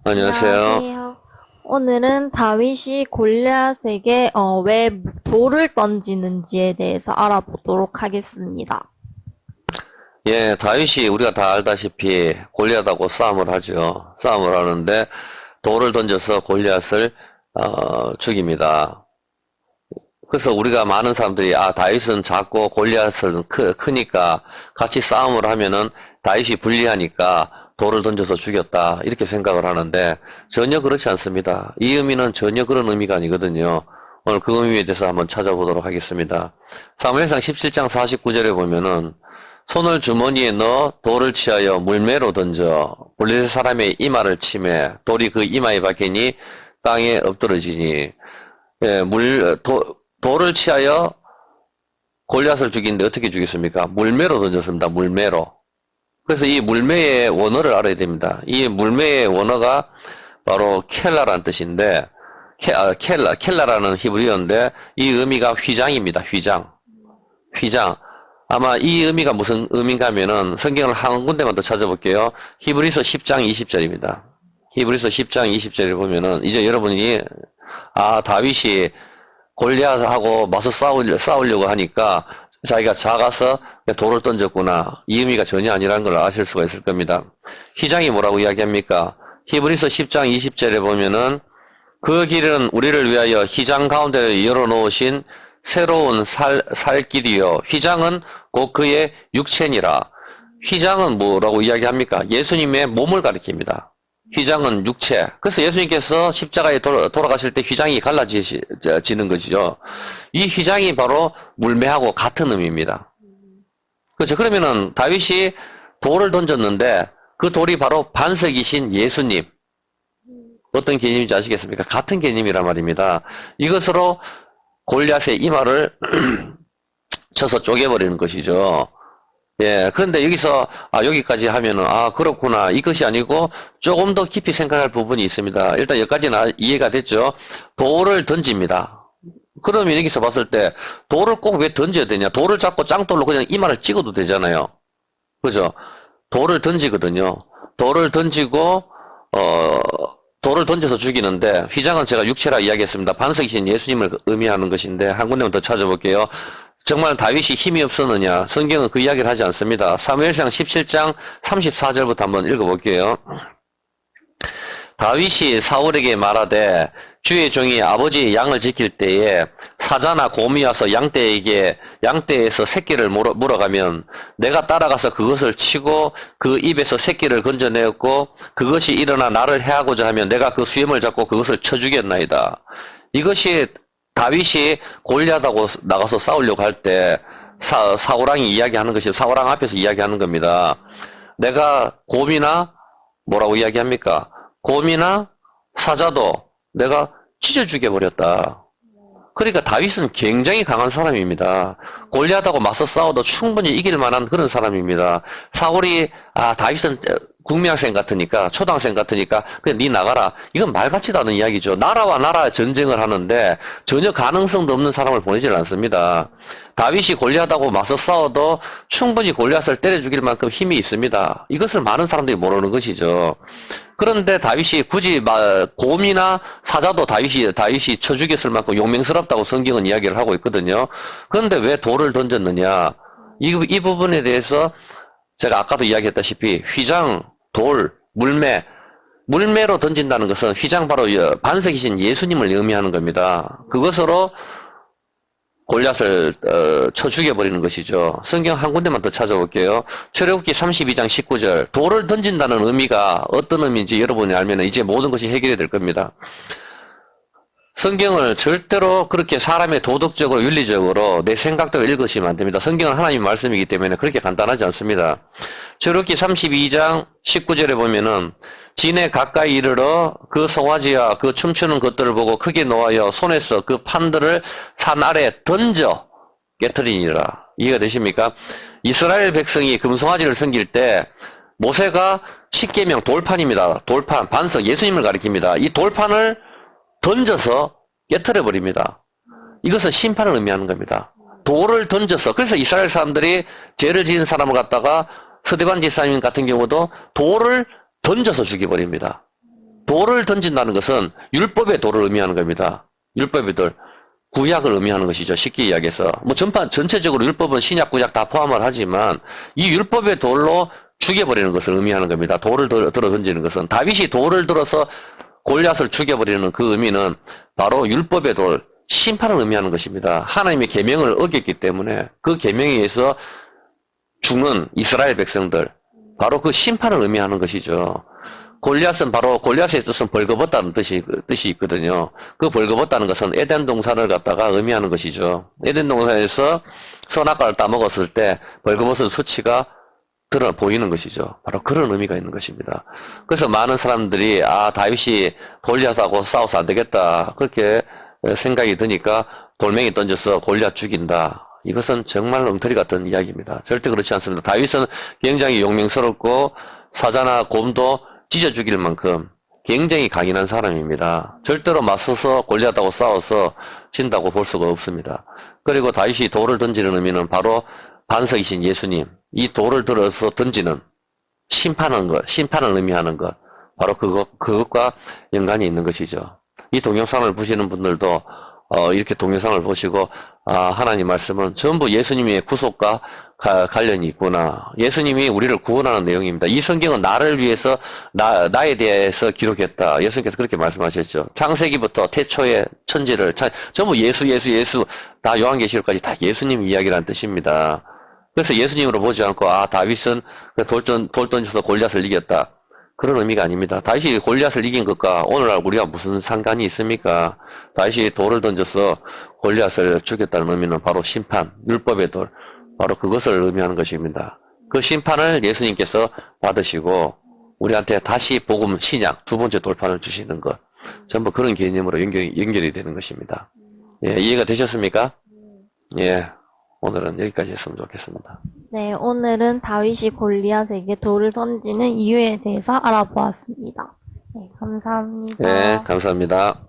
안녕하세요. 안녕하세요. 오늘은 다윗이 골리앗에게 왜 돌을 던지는지에 대해서 알아보도록 하겠습니다. 예, 다윗이 우리가 다 알다시피 골리앗하고 싸움을 하죠. 싸움을 하는데 돌을 던져서 골리앗을 죽입니다. 그래서 우리가 많은 사람들이 다윗은 작고 골리앗은 크니까 같이 싸움을 하면은 다윗이 불리하니까 돌을 던져서 죽였다 이렇게 생각을 하는데 전혀 그렇지 않습니다. 이 의미는 전혀 그런 의미가 아니거든요. 오늘 그 의미에 대해서 한번 찾아보도록 하겠습니다. 사무엘상 17장 49절에 보면은 손을 주머니에 넣어 돌을 취하여 물매로 던져 블레셋 사람의 이마를 치매 돌이 그 이마에 박히니 땅에 엎드러지니. 예, 돌을 취하여 골리앗을 죽이는데 어떻게 죽였습니까? 물매로 던졌습니다. 물매로. 그래서 이 물매의 원어를 알아야 됩니다. 이 물매의 원어가 바로 켈라라는 뜻인데 켈라라는 히브리어인데 이 의미가 휘장입니다. 휘장. 아마 이 의미가 무슨 의미인가 하면은 성경을 한 군데만 더 찾아볼게요. 히브리서 10장 20절입니다. 히브리서 10장 20절을 보면은 이제 여러분이 다윗이 골리앗하고 맞서 싸우려고 하니까 자기가 작아서 돌을 던졌구나. 이 의미가 전혀 아니라는 걸 아실 수가 있을 겁니다. 휘장이 뭐라고 이야기합니까? 히브리서 10장 20절에 보면은 그 길은 우리를 위하여 휘장 가운데 열어놓으신 새로운 살길이요. 휘장은 곧 그의 육체니라. 휘장은 뭐라고 이야기합니까? 예수님의 몸을 가리킵니다. 휘장은 육체. 그래서 예수님께서 십자가에 돌아가실 때 휘장이 갈라지는 것이죠. 이 휘장이 바로 물매하고 같은 의미입니다. 그렇죠. 그러면은 다윗이 돌을 던졌는데 그 돌이 바로 반석이신 예수님. 어떤 개념인지 아시겠습니까? 같은 개념이란 말입니다. 이것으로 골리앗의 이마를 쳐서 쪼개버리는 것이죠. 예, 그런데 여기서, 여기까지 하면은, 그렇구나. 이것이 아니고, 조금 더 깊이 생각할 부분이 있습니다. 일단 여기까지는 이해가 됐죠. 돌을 던집니다. 그러면 여기서 봤을 때, 돌을 꼭 왜 던져야 되냐? 돌을 잡고 짱돌로 그냥 이마를 찍어도 되잖아요. 그죠? 돌을 던지거든요. 돌을 던지고, 돌을 던져서 죽이는데, 휘장은 제가 육체라 이야기했습니다. 반석이신 예수님을 의미하는 것인데, 한 군데만 더 찾아볼게요. 정말 다윗이 힘이 없었느냐? 성경은 그 이야기를 하지 않습니다. 사무엘상 17장 34절부터 한번 읽어볼게요. 다윗이 사울에게 말하되 주의 종이 아버지의 양을 지킬 때에 사자나 곰이 와서 양떼에서 새끼를 물어가면 내가 따라가서 그것을 치고 그 입에서 새끼를 건져내었고 그것이 일어나 나를 해하고자 하면 내가 그 수염을 잡고 그것을 쳐 죽였나이다. 이것이 다윗이 골리앗하고 나가서 싸우려고 할 때 사울왕이 이야기하는 것이 사울왕 앞에서 이야기하는 겁니다. 내가 곰이나 뭐라고 이야기합니까? 곰이나 사자도 내가 찢어 죽여버렸다. 그러니까 다윗은 굉장히 강한 사람입니다. 골리앗하고 맞서 싸워도 충분히 이길 만한 그런 사람입니다. 사울이 다윗은 국민학생 같으니까 초등학생 같으니까 그냥 네 나가라. 이건 말 같지도 않은 이야기죠. 나라와 나라 전쟁을 하는데 전혀 가능성도 없는 사람을 보내질 않습니다. 다윗이 골리앗하고 맞서 싸워도 충분히 골리앗을 때려 죽일 만큼 힘이 있습니다. 이것을 많은 사람들이 모르는 것이죠. 그런데 다윗이 굳이 곰이나 사자도 다윗이 쳐 죽였을 만큼 용맹스럽다고 성경은 이야기를 하고 있거든요. 그런데 왜 돌을 던졌느냐? 이 부분에 대해서 제가 아까도 이야기했다시피 휘장, 돌, 물매로 던진다는 것은 휘장 바로 반석이신 예수님을 의미하는 겁니다. 그것으로 골리앗을 쳐 죽여버리는 것이죠. 성경 한 군데만 더 찾아볼게요. 출애굽기 32장 19절. 돌을 던진다는 의미가 어떤 의미인지 여러분이 알면 이제 모든 것이 해결이 될 겁니다. 성경을 절대로 그렇게 사람의 도덕적으로 윤리적으로 내 생각대로 읽으시면 안 됩니다. 성경은 하나님 말씀이기 때문에 그렇게 간단하지 않습니다. 출애굽기 32장 19절에 보면은 진에 가까이 이르러 그 송아지와 그 춤추는 것들을 보고 크게 노하여 손에서 그 판들을 산 아래에 던져 깨트리니라. 이해가 되십니까? 이스라엘 백성이 금송아지를 섬길 때 모세가 십계명 돌판입니다. 돌판, 반석, 예수님을 가리킵니다. 이 돌판을 던져서 깨트려 버립니다. 이것은 심판을 의미하는 겁니다. 돌을 던져서. 그래서 이스라엘 사람들이 죄를 지은 사람을 갖다가 스데반 집사님 같은 경우도 돌을 던져서 죽여버립니다. 돌을 던진다는 것은 율법의 돌을 의미하는 겁니다. 율법의 돌. 구약을 의미하는 것이죠. 쉽게 이야기해서. 뭐 전체적으로 율법은 신약, 구약 다 포함을 하지만 이 율법의 돌로 죽여버리는 것을 의미하는 겁니다. 돌을 들어 던지는 것은. 다윗이 돌을 들어서 골리앗을 죽여버리는 그 의미는 바로 율법의 돌, 심판을 의미하는 것입니다. 하나님의 계명을 어겼기 때문에 그 계명에 의해서 죽는 이스라엘 백성들, 바로 그 심판을 의미하는 것이죠. 골리앗은 바로 골리앗의 뜻은 벌거벗다는 뜻이 있거든요. 그 벌거벗다는 것은 에덴 동산을 갖다가 의미하는 것이죠. 에덴 동산에서 선악과를 따먹었을 때 벌거벗은 수치가 드러 보이는 것이죠. 바로 그런 의미가 있는 것입니다. 그래서 많은 사람들이 다윗이 골리앗하고 싸워서 안 되겠다 그렇게 생각이 드니까 돌멩이 던져서 골리앗 죽인다. 이것은 정말 엉터리 같은 이야기입니다. 절대 그렇지 않습니다. 다윗은 굉장히 용맹스럽고 사자나 곰도 찢어 죽일 만큼 굉장히 강인한 사람입니다. 절대로 맞서서 골리앗하고 싸워서 진다고 볼 수가 없습니다. 그리고 다윗이 돌을 던지는 의미는 바로 반석이신 예수님, 이 돌을 들어서 던지는 심판을 의미하는 것, 바로 그것과 연관이 있는 것이죠. 이 동영상을 보시는 분들도 이렇게 동영상을 보시고 하나님 말씀은 전부 예수님의 구속과 관련이 있구나. 예수님이 우리를 구원하는 내용입니다. 이 성경은 나를 위해서 나에 대해서 기록했다. 예수님께서 그렇게 말씀하셨죠. 창세기부터 태초의 천지를 전부 예수 다 요한계시록까지 다 예수님 이야기라는 뜻입니다. 그래서 예수님으로 보지 않고 다윗은 돌 던져서 골리앗을 이겼다. 그런 의미가 아닙니다. 다윗이 골리앗을 이긴 것과 오늘날 우리가 무슨 상관이 있습니까? 다윗이 돌을 던져서 골리앗을 죽였다는 의미는 바로 심판, 율법의 돌, 바로 그것을 의미하는 것입니다. 그 심판을 예수님께서 받으시고 우리한테 다시 복음, 신약, 두 번째 돌판을 주시는 것, 전부 그런 개념으로 연결이 되는 것입니다. 예, 이해가 되셨습니까? 예, 오늘은 여기까지 했으면 좋겠습니다. 네, 오늘은 다윗이 골리앗에게 돌을 던지는 이유에 대해서 알아보았습니다. 네, 감사합니다. 네, 감사합니다.